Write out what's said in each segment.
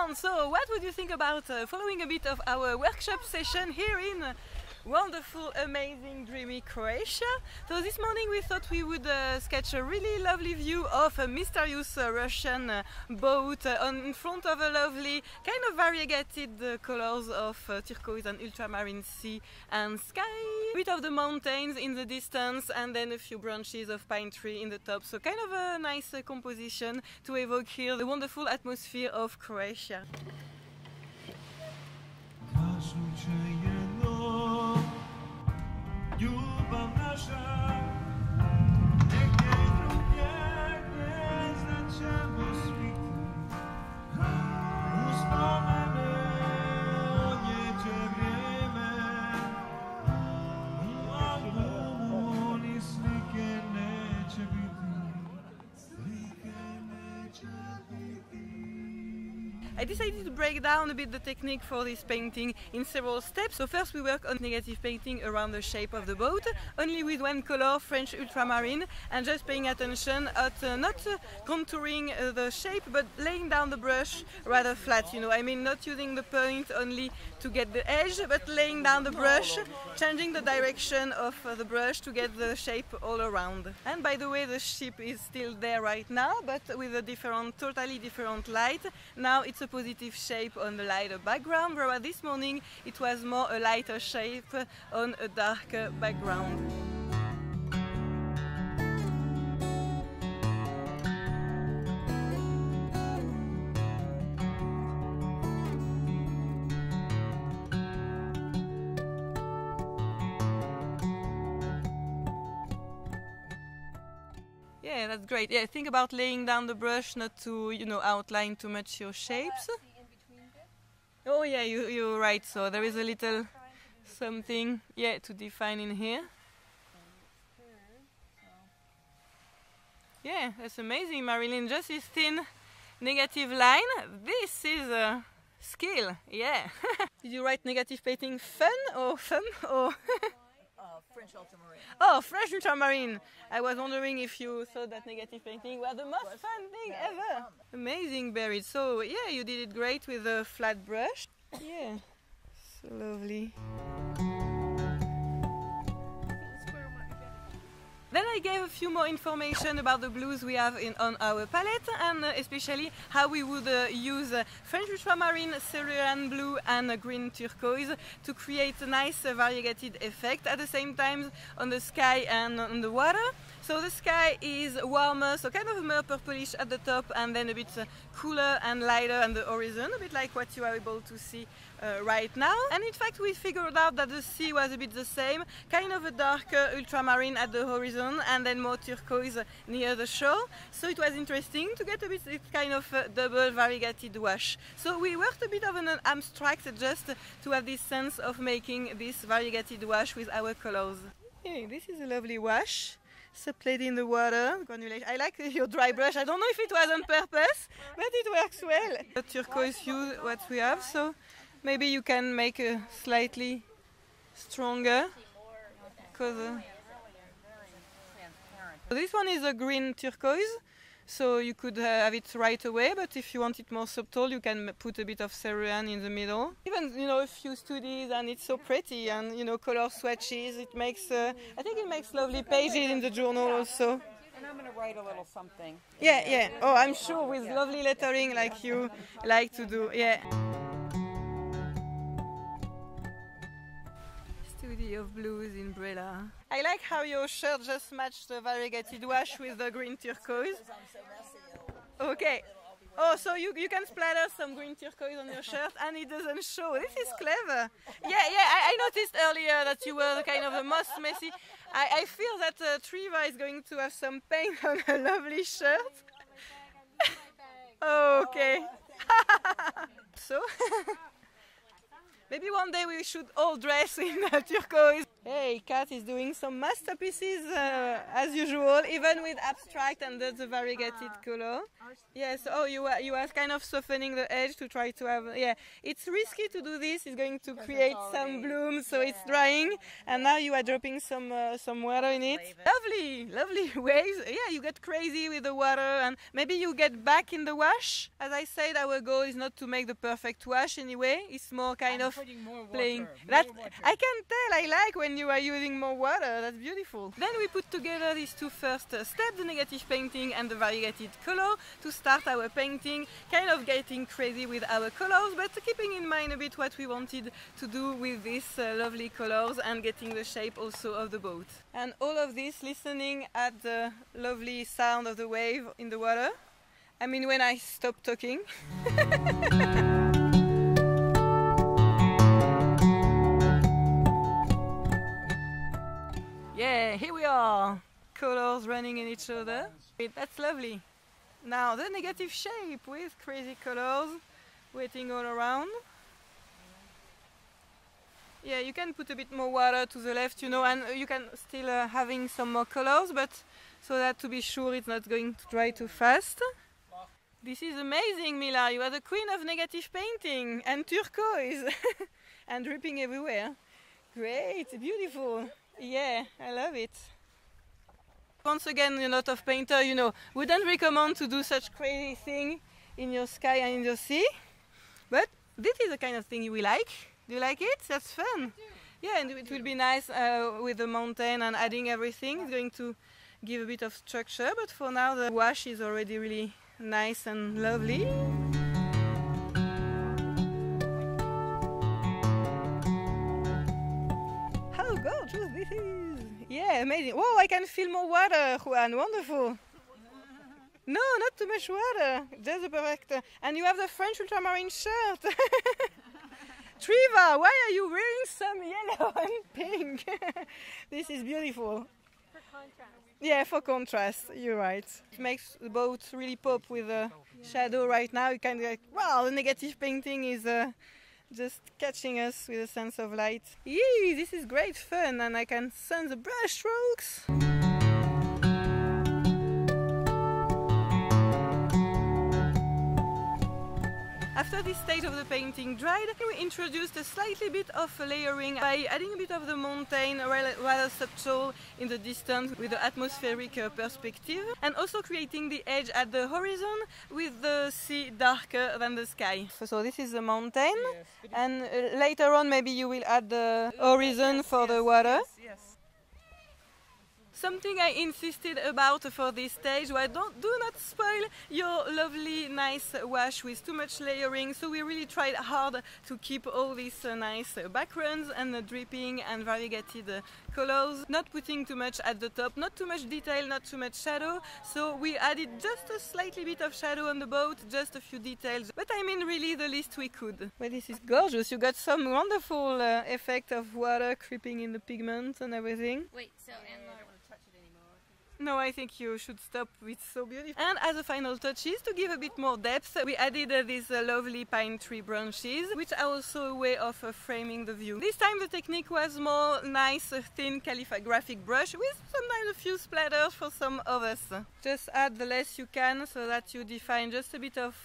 everyone! So what would you think about following a bit of our workshop session here in wonderful, amazing, dreamy Croatia? So this morning we thought we would sketch a really lovely view of a mysterious Russian boat in front of a lovely kind of variegated colors of turquoise and ultramarine sea and sky. A bit of the mountains in the distance and then a few branches of pine tree in the top. So kind of a nice composition to evoke here the wonderful atmosphere of Croatia. I decided to break down a bit the technique for this painting in several steps. So first we work on negative painting around the shape of the boat, only with one color, French ultramarine, and just paying attention at not contouring the shape, but laying down the brush rather flat, you know, I mean not using the point only to get the edge, but laying down the brush, changing the direction of the brush to get the shape all around. And by the way, the ship is still there right now, but with a different, totally different light. Now it's a positive shape on the lighter background, whereas this morning it was more a lighter shape on a darker background. Yeah, that's great. Yeah, think about laying down the brush not to, you know, outline too much your shapes. Oh yeah, you're right. So there is a little something, yeah, to define in here. Yeah, that's amazing, Marilyn. Just this thin negative line. This is a skill, yeah. Did you write negative painting fun or French ultramarine. Oh, French ultramarine! I was wondering if you thought that negative painting was the most fun thing ever. Amazing, Berit. So yeah, you did it great with a flat brush. Yeah, so lovely. Then I gave a few more information about the blues we have on our palette, and especially how we would use French ultramarine, cerulean blue and green turquoise to create a nice variegated effect at the same time on the sky and on the water. So the sky is warmer, so kind of more purplish at the top and then a bit cooler and lighter on the horizon, a bit like what you are able to see right now. And in fact we figured out that the sea was a bit the same, kind of a darker ultramarine at the horizon and then more turquoise near the shore. So it was interesting to get a bit this kind of double variegated wash. So we worked a bit of an abstract just to have this sense of making this variegated wash with our colors. Hey, this is a lovely wash. Supplayed in the water, granulation. I like your dry brush. I don't know if it was on purpose, but it works well. The turquoise hue, what we have, so maybe you can make a slightly stronger. Because this one is a green turquoise, so you could have it right away. But if you want it more subtle, you can put a bit of cerulean in the middle. Even, you know, a few studies, and it's so pretty, and you know, color swatches. It makes, I think, it makes lovely pages in the journal also. And I'm going to write a little something. Yeah, yeah. Oh, I'm sure with lovely lettering like you like to do. Yeah. Studio of Blues in Brela. I like how your shirt just matched the variegated wash with the green turquoise. Okay. Oh, so you can splatter some green turquoise on your shirt and it doesn't show. This is clever. Yeah, I noticed earlier that you were kind of the most messy. I feel that Triva is going to have some paint on her lovely shirt. Okay. So, maybe one day we should all dress in turquoise. Hey, Kat is doing some masterpieces as usual, even with abstract and the variegated color. Yes, oh, you are kind of softening the edge to try to have, yeah. It's risky to do this, it's going to create some bloom, so it's drying, and now you are dropping some water in it. Lovely, lovely waves. Yeah, you get crazy with the water, and maybe you get back in the wash. As I said, our goal is not to make the perfect wash anyway, it's more kind of playing. That I can tell, I like when you are using more water, that's beautiful. Then we put together these two first steps, the negative painting and the variegated color, to start our painting, kind of getting crazy with our colors, but keeping in mind a bit what we wanted to do with these lovely colors and getting the shape also of the boat. And all of this listening at the lovely sound of the wave in the water. I mean, when I stop talking. Yeah, here we are, colors running in each other. That's lovely. Now the negative shape with crazy colors waiting all around. Yeah, you can put a bit more water to the left, you know, and you can still having some more colors, but so that to be sure it's not going to dry too fast. This is amazing, Mila. You are the queen of negative painting and turquoise and dripping everywhere. Great, beautiful. Yeah, I love it. Once again, you're not a painter, you know, wouldn't recommend to do such crazy thing in your sky and in your sea. But this is the kind of thing you will like. Do you like it? That's fun. Yeah, and it will be nice with the mountain and adding everything. It's going to give a bit of structure, but for now the wash is already really nice and lovely. How gorgeous this is! Yeah, amazing. Whoa, I can feel more water, Juan. Wonderful. No, not too much water. Just the perfect. And you have the French ultramarine shirt. Triva, why are you wearing some yellow and pink? This is beautiful. For contrast. Yeah, for contrast, you're right. It makes the boat really pop with the shadow right now. You kind of like, wow, the negative painting is just catching us with a sense of light. Yee, this is great fun, and I can sense the brush strokes. After this stage of the painting dried, we introduced a slightly bit of layering by adding a bit of the mountain, rather subtle in the distance with the atmospheric perspective, and also creating the edge at the horizon with the sea darker than the sky. So this is the mountain, and later on maybe you will add the horizon for the water. Yes. Something I insisted about for this stage was do not spoil your lovely nice wash with too much layering, so we really tried hard to keep all these nice backgrounds and dripping and variegated colors, not putting too much at the top, not too much detail, not too much shadow, so we added just a slightly bit of shadow on the boat, just a few details, but I mean really the least we could. Well, this is gorgeous, you got some wonderful effect of water creeping in the pigment and everything. Wait, so No, I think you should stop, it's so beautiful. And as a final touches, to give a bit more depth, we added these lovely pine tree branches, which are also a way of framing the view. This time the technique was more nice, thin calligraphic brush with sometimes a few splatters for some of us. Just add the less you can so that you define just a bit of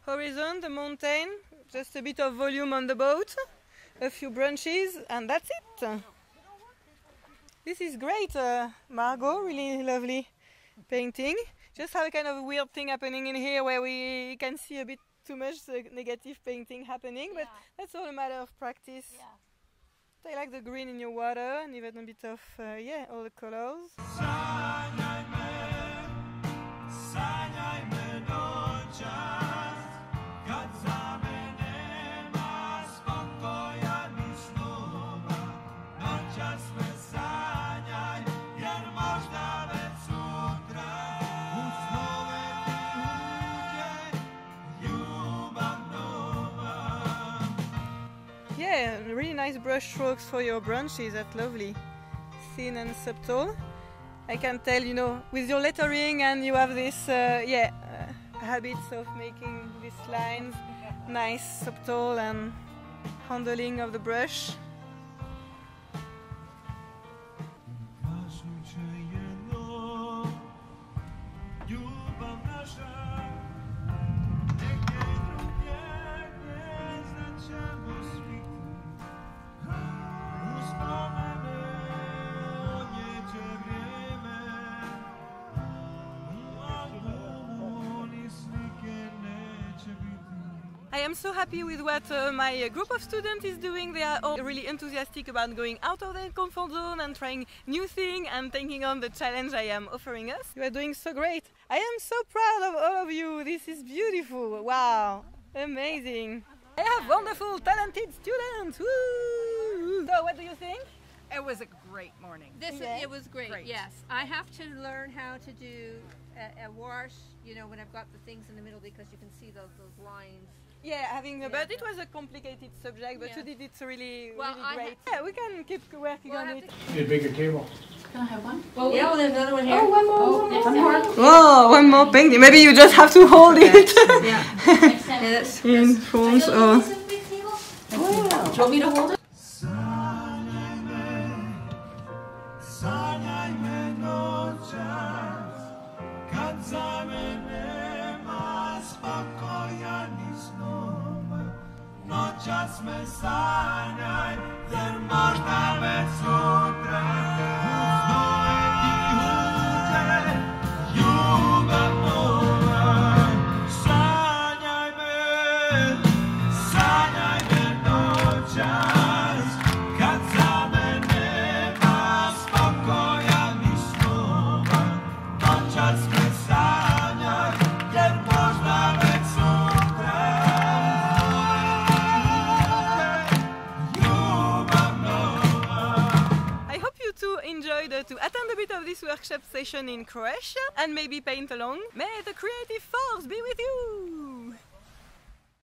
horizon, the mountain, just a bit of volume on the boat, a few branches, and that's it. This is great, Margot, really lovely painting. Just have a kind of weird thing happening in here where we can see a bit too much negative painting happening, but that's all a matter of practice. Yeah. I like the green in your water and even a bit of, yeah, all the colors. Yeah, really nice brush strokes for your branches, that's lovely. Thin and subtle. I can tell, you know, with your lettering and you have this, habits of making these lines nice, subtle and handling of the brush. I am so happy with what my group of students is doing. They are all really enthusiastic about going out of their comfort zone and trying new things and taking on the challenge I am offering us. You are doing so great. I am so proud of all of you. This is beautiful. Wow, amazing. I have wonderful, talented students. Woo! So what do you think? It was a great morning. It was great, yes. I have to learn how to do a wash, you know, when I've got the things in the middle, because you can see those lines. Yeah, but it was a complicated subject, but you did it really, Well, really great. Yeah, we can keep working on it. Need a bigger table. Can I have one? Well, yeah, there's another one here. Oh, one more. Oh, one more painting. Maybe you just have to hold it Yeah. in front. Oh. Do you want me to hold it? To attend a bit of this workshop session in Croatia and maybe paint along. May the creative force be with you!